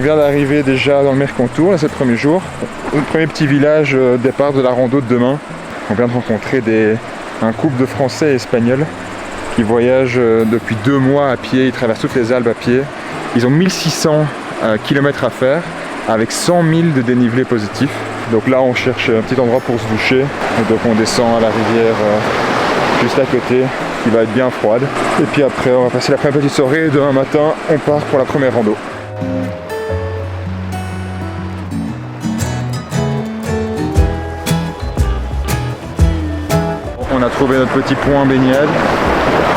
vient d'arriver déjà dans le Mercantour, là c'est le premier jour. Notre premier petit village, départ de la rando de demain. On vient de rencontrer un couple de Français et Espagnols qui voyagent depuis 2 mois à pied, ils traversent toutes les Alpes à pied. Ils ont 1600 km à faire avec 100 000 de dénivelé positif. Donc là on cherche un petit endroit pour se doucher. Et donc on descend à la rivière juste à côté qui va être bien froide. Et puis après on va passer la première petite soirée et demain matin on part pour la première rando. On a trouvé notre petit point baignade,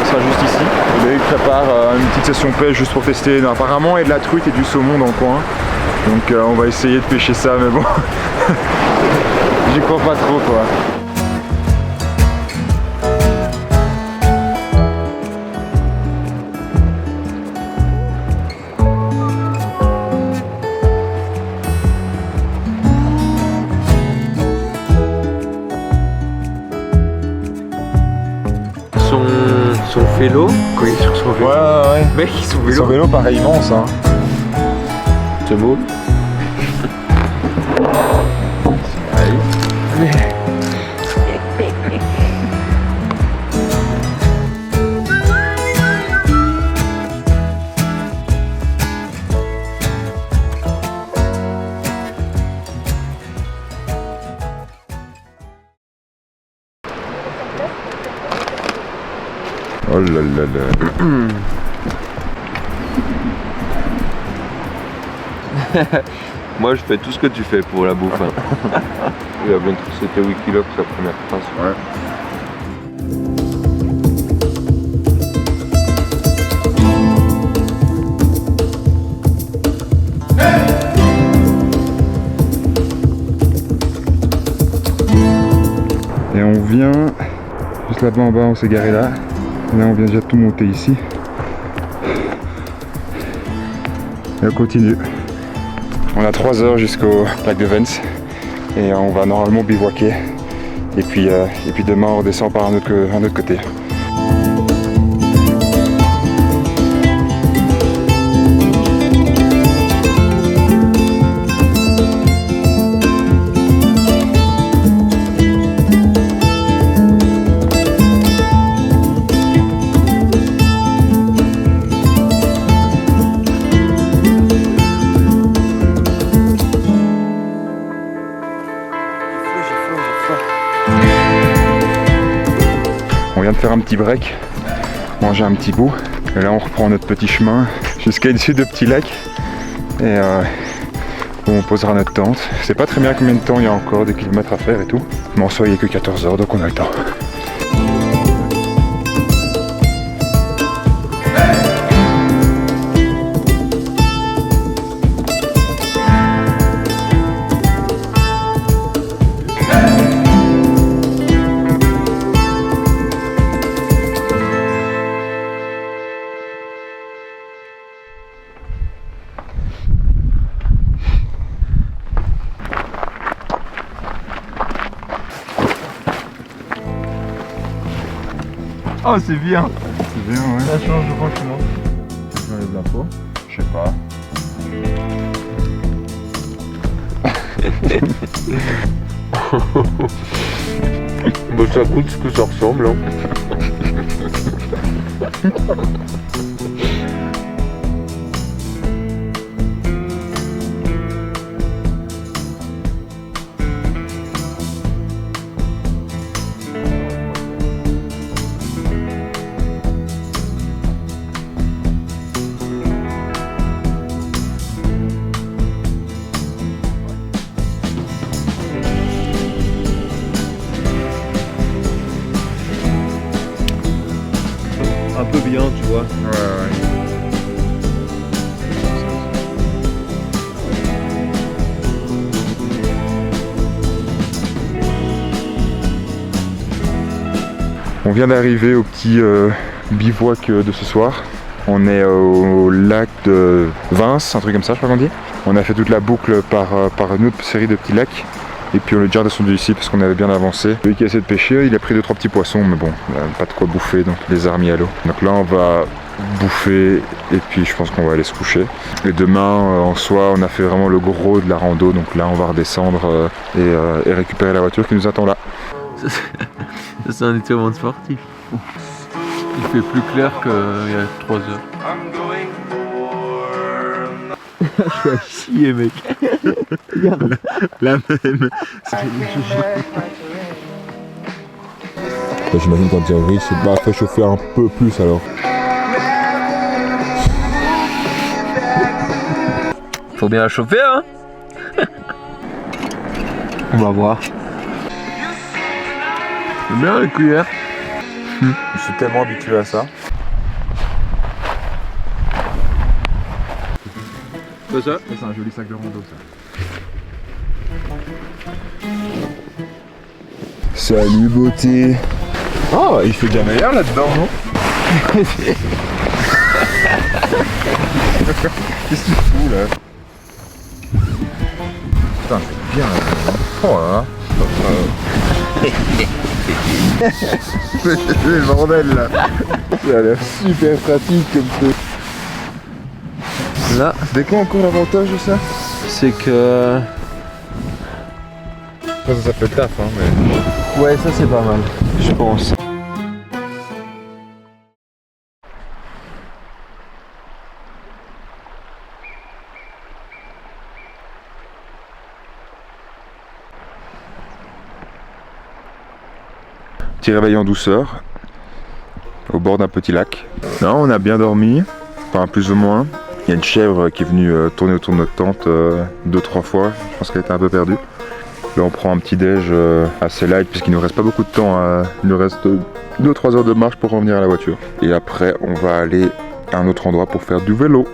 ça sera juste ici. Il prépare une petite session pêche juste pour tester. Apparemment il y a de la truite et du saumon dans le coin. Donc on va essayer de pêcher ça, mais bon, j'y crois pas trop quoi. Son vélo, quand il est sur son vélo. Ouais. Mec, son vélo. Son vélo pareil immense hein. Ce mot. Oh là là là. Moi je fais tout ce que tu fais pour la bouffe. Hein. Il a bien trouvé c'était Wikiloc sa première phrase. Ouais. Et on vient juste là-bas en bas, on s'est garé là. Là on vient déjà tout monter ici. Et on continue. On a 3 heures jusqu'au lac de Vence. Et on va normalement bivouaquer. Et puis demain on redescend par un autre côté. On vient de faire un petit break, manger un petit bout, et là on reprend notre petit chemin jusqu'à une de petits lacs et où on posera notre tente. Je sais pas très bien combien de temps il y a encore, des kilomètres à faire et tout, mais en soi il n'y a que 14 heures donc on a le temps. Oh c'est bien. C'est bien ouais. Ça change franchement. J'enlève la peau. Je sais pas. Bah ça coûte ce que ça ressemble hein. Un peu bien tu vois. Ouais. On vient d'arriver au petit bivouac de ce soir. On est au lac de Vence, un truc comme ça je crois qu'on dit. On a fait toute la boucle par une autre série de petits lacs. Et puis on est déjà descendu ici parce qu'on avait bien avancé. Lui qui a essayé de pêcher, il a pris 2-3 petits poissons, mais bon, il n'a pas de quoi bouffer, donc il les a remis à l'eau. Donc là on va bouffer et puis je pense qu'on va aller se coucher. Et demain en soi on a fait vraiment le gros de la rando, donc là on va redescendre et récupérer la voiture qui nous attend là. Ça c'est un étirement sportif. Il fait plus clair qu'il y a 3 heures. Je suis à chier mec. Regarde. La même. J'imagine quand tu es riche, bah fais chauffer un peu plus alors. Faut bien la chauffer hein. On va voir. C'est bien les cuillères. Je suis tellement habitué à ça. Ça c'est un joli sac de rando ça. Salut beauté. Oh, il fait bien meilleur là-dedans, non? Qu'est-ce que tu fous là? Putain, c'est bien là-dedans. Oh là là. C'est le bordel là. Ça a l'air super pratique comme truc. Là, c'est quoi encore l'avantage de ça? c'est que... Ça fait le taf hein, mais... Ouais, ça c'est pas mal. Je pense. Petit réveil en douceur, au bord d'un petit lac. Non, on a bien dormi, enfin plus ou moins. Il y a une chèvre qui est venue tourner autour de notre tente 2-3 fois, je pense qu'elle était un peu perdue. Là on prend un petit déj assez light puisqu'il nous reste pas beaucoup de temps, il nous reste 2-3 heures de marche pour revenir à la voiture. Et après on va aller à un autre endroit pour faire du vélo.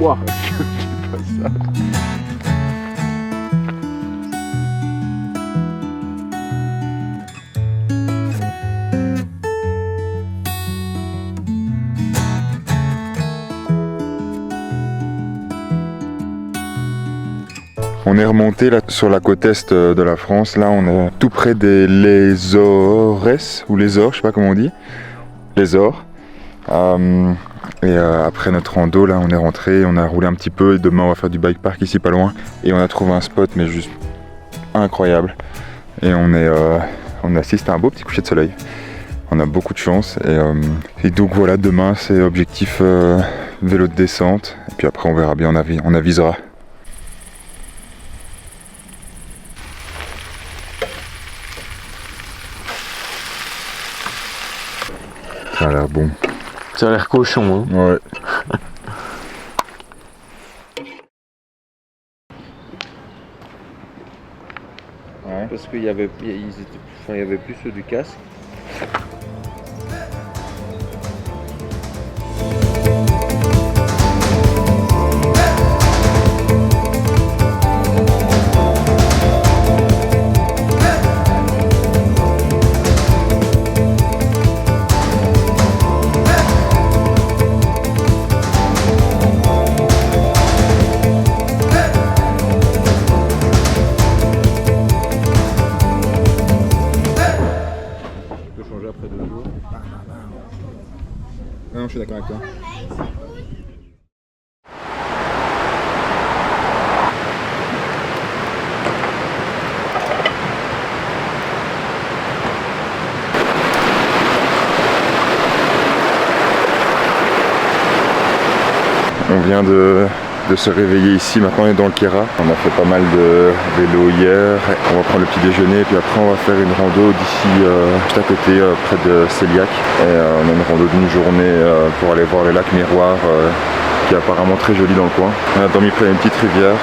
Wow. C'est pas ça. On est remonté là sur la côte est de la France. Là, on est tout près des Les Ores ou les Ors, je sais pas comment on dit. Les Ors. Après notre rando, là, on est rentré, on a roulé un petit peu. Et demain, on va faire du bike park ici, pas loin. Et on a trouvé un spot, mais juste incroyable. Et on assiste à un beau petit coucher de soleil. On a beaucoup de chance. Et donc voilà, demain, c'est objectif vélo de descente. Et puis après, on verra bien, on avisera. Ça a l'air bon. Ça a l'air cochon, hein. Ouais. Ouais. Parce qu'il y avait plus ceux du casque. je suis d'accord avec toi. On vient de se réveiller ici, maintenant on est dans le Queyras. On a fait pas mal de vélo hier, on va prendre le petit déjeuner et puis après on va faire une rando d'ici juste à côté, près de Céliac. Et on a une rando d'une journée pour aller voir le lac Miroir qui est apparemment très joli dans le coin. On a dormi près d'une petite rivière.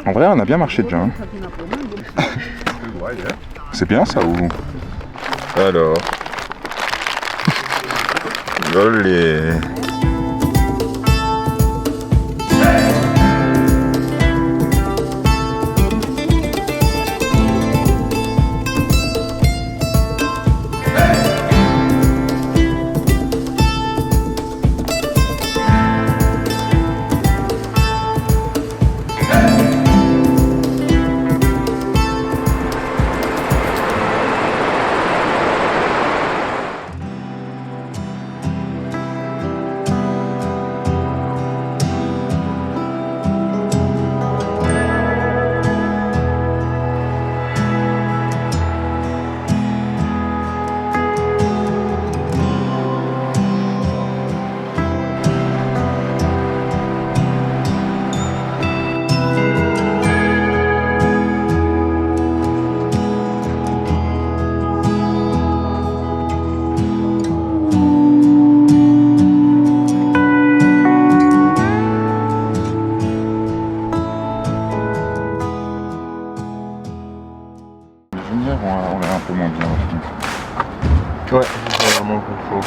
En vrai, on a bien marché déjà. Hein. C'est bien ça ou... Alors... Olé. On l'a un peu moins bien aussi. Ouais, c'est vraiment confort.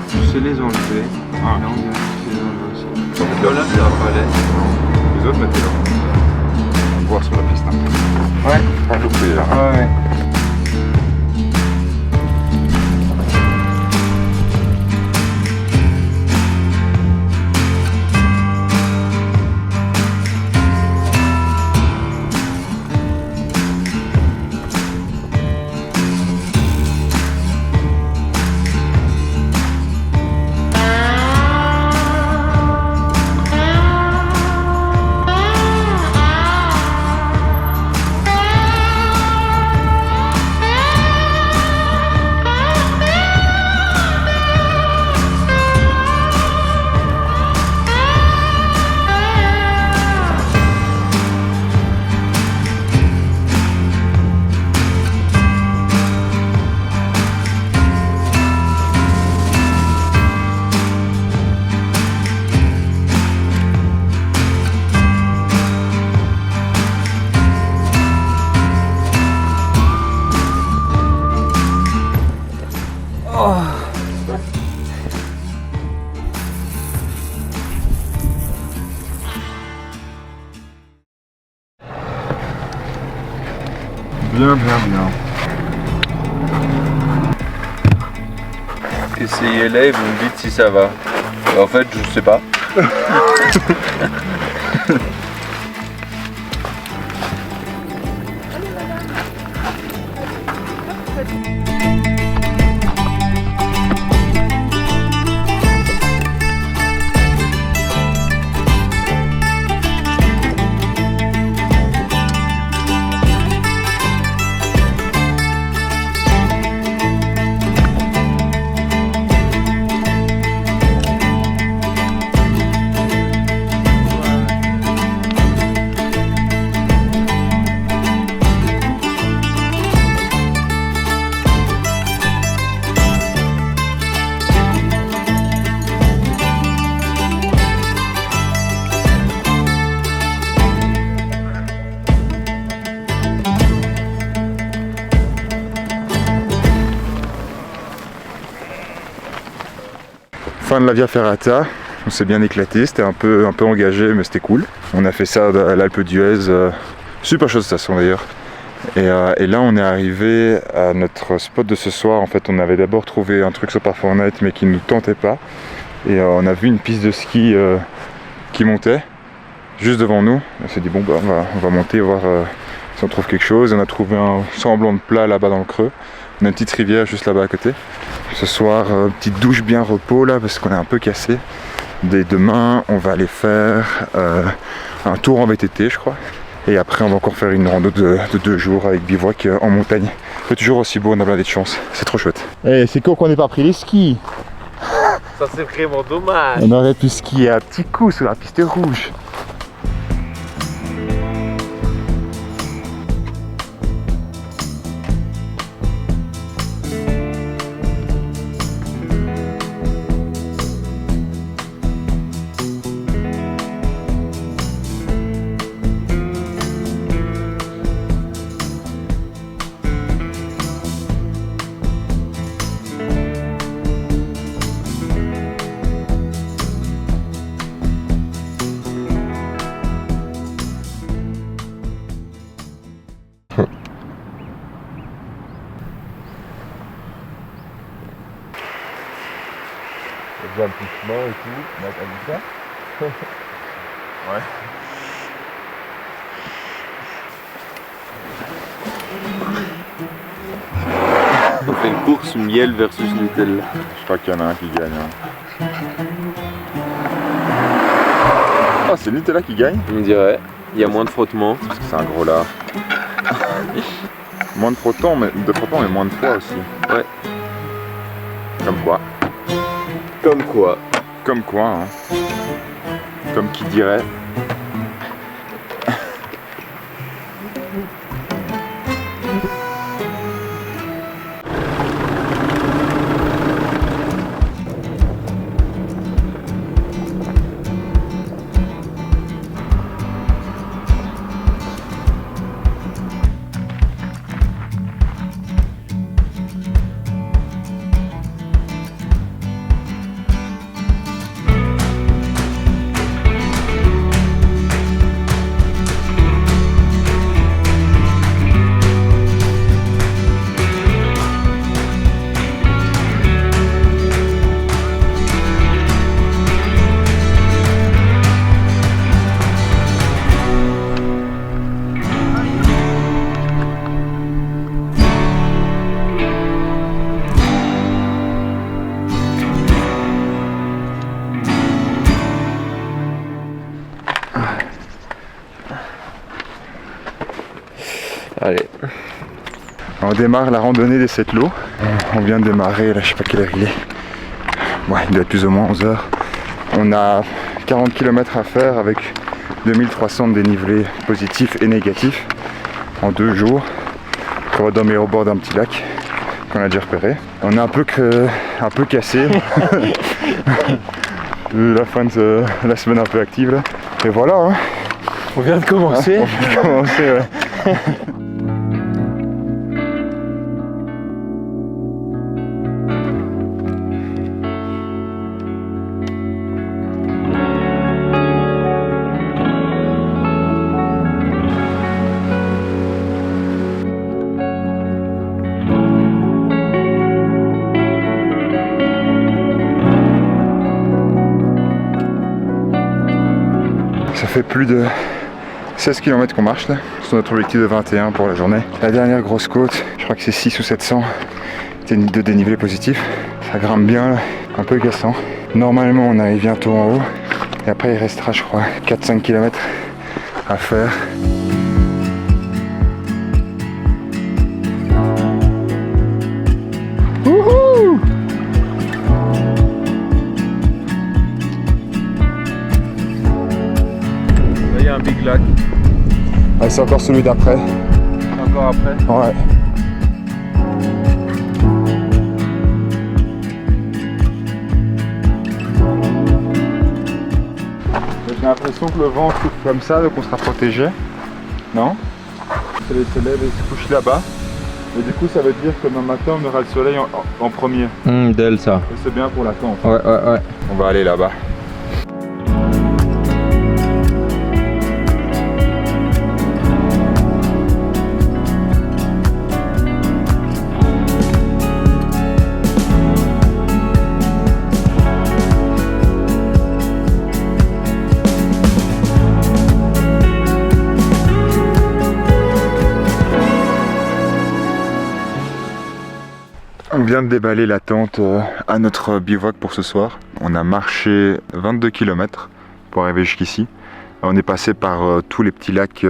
Tu sais les enlever. Ah non, tu sais les enlever aussi. Là, c'est un palais. Les autres, mettez-le. On va voir sur la piste. Hein. Ouais. Pas loupé là. Ouais. Bien, bien, bien. Essayez-les et vous me dites si ça va. En fait, je sais pas. fin de la Via Ferrata. On s'est bien éclaté, c'était un peu engagé, mais c'était cool. On a fait ça à l'Alpe d'Huez, super chaude station d'ailleurs. Et là on est arrivé à notre spot de ce soir. En fait on avait d'abord trouvé un truc sur Parfortnite mais qui ne nous tentait pas. Et on a vu une piste de ski qui montait juste devant nous. On s'est dit bon bah on va monter voir si on trouve quelque chose. On a trouvé un semblant de plat là-bas dans le creux. On a une petite rivière juste là-bas à côté. Ce soir, petite douche bien repos là parce qu'on est un peu cassé. Dès demain on va aller faire un tour en VTT je crois. Et après on va encore faire une rando de 2 jours avec bivouac en montagne. C'est toujours aussi beau, on a plein de chance, c'est trop chouette. Eh c'est con qu'on n'ait pas pris les skis. Ça c'est vraiment dommage. On aurait pu skier à petit coup sur la piste rouge. Il y a un petit chemin et tout. On a vu ça. Ouais. On fait une course miel versus Nutella. Je crois qu'il y en a un qui gagne. Hein. Oh c'est Nutella qui gagne. On dirait. Il y a moins de frottement. Parce que c'est un gros lard. Moins de frottement mais moins de poids aussi. Ouais. Comme quoi. Comme quoi. Comme quoi, hein. Comme qui dirait. Allez. On démarre la randonnée des 7 lots. On vient de démarrer, là je sais pas quelle heure il est. Ouais, il doit être plus ou moins 11 h. On a 40 km à faire avec 2300 de dénivelé positifs et négatifs en 2 jours. On va dormir au bord d'un petit lac qu'on a déjà repéré. On est un peu cassé. La fin de la semaine un peu active là. Et voilà hein. On vient de commencer. On vient de commencer ouais. Ça fait plus de 16 km qu'on marche là, sur notre objectif de 21 pour la journée. La dernière grosse côte, je crois que c'est 6 ou 700 de dénivelé positif. Ça grimpe bien, là, un peu cassant. Normalement on arrive bientôt en haut. Et après il restera je crois 4-5 km à faire. Wouhou! Il y a un big lac. Ah, c'est encore celui d'après. Encore après. Ouais. J'ai l'impression que le vent souffle comme ça, donc on sera protégé. Non? Le soleil se lève et se couche là-bas. Et du coup ça veut dire que demain matin on aura le soleil en premier. Del ça. Et c'est bien pour la camp. Ouais. On va aller là-bas. On vient de déballer la tente à notre bivouac pour ce soir. On a marché 22 km pour arriver jusqu'ici. On est passé par tous les petits lacs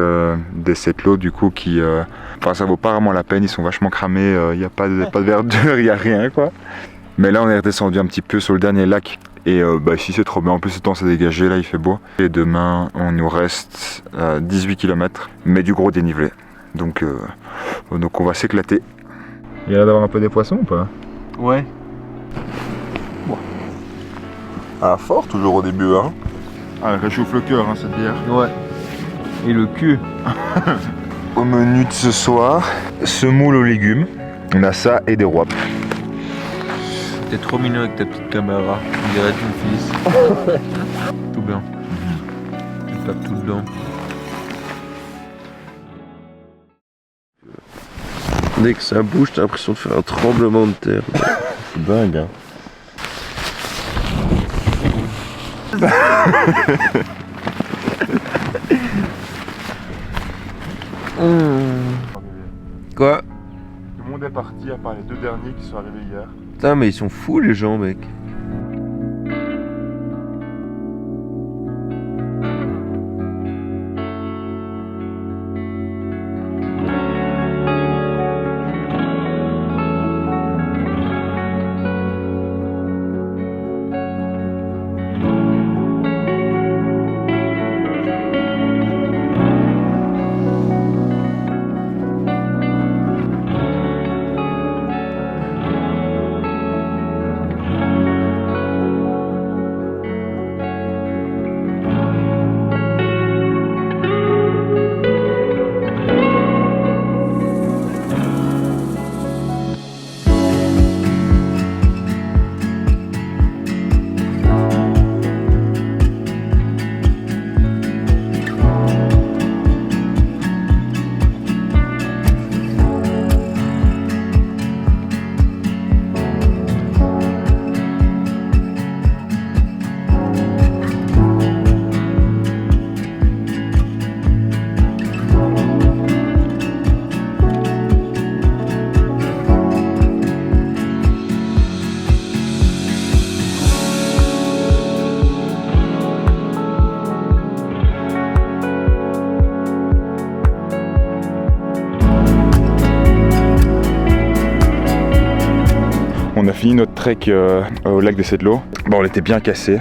des Setlo du coup qui... Enfin ça vaut pas vraiment la peine, ils sont vachement cramés, il n'y a pas de verdure, il n'y a rien quoi. Mais là on est redescendu un petit peu sur le dernier lac et ici c'est trop bien, en plus le temps s'est dégagé, là il fait beau. Et demain on nous reste 18 km mais du gros dénivelé. Donc on va s'éclater. Il y a l'air d'avoir un peu des poissons ou pas? Ouais. Bon. Ah fort toujours au début hein. Ah elle réchauffe le cœur hein, cette bière. Ouais. Et le cul. Au menu de ce soir, semoule aux légumes. On a ça et des wraps. T'es trop mignon avec ta petite caméra. On dirait ton fils. Tout bien. Tu tapes tout dedans. Dès que ça bouge, t'as l'impression de faire un tremblement de terre. C'est dingue, hein. Quoi? Tout le monde est parti à part les deux derniers qui sont arrivés hier. Putain, mais ils sont fous les gens, mec. On a fini notre trek au lac des Setlo. Bon, on était bien cassé.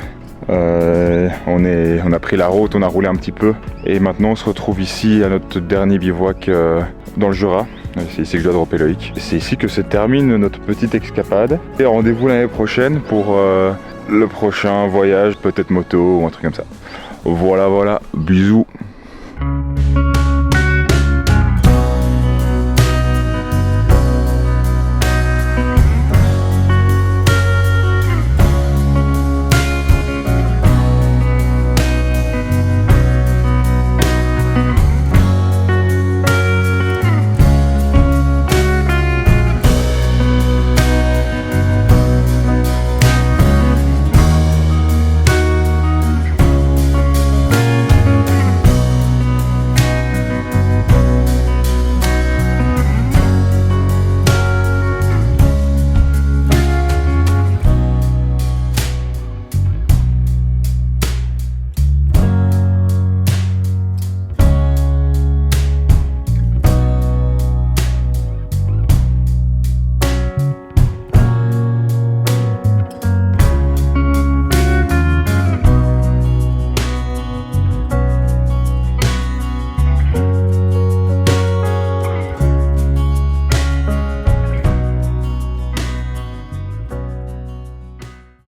On a pris la route, on a roulé un petit peu. Et maintenant on se retrouve ici à notre dernier bivouac dans le Jura. C'est ici que je dois dropper Loïc. C'est ici que se termine notre petite escapade. Et rendez-vous l'année prochaine pour le prochain voyage, peut-être moto ou un truc comme ça. Voilà, bisous.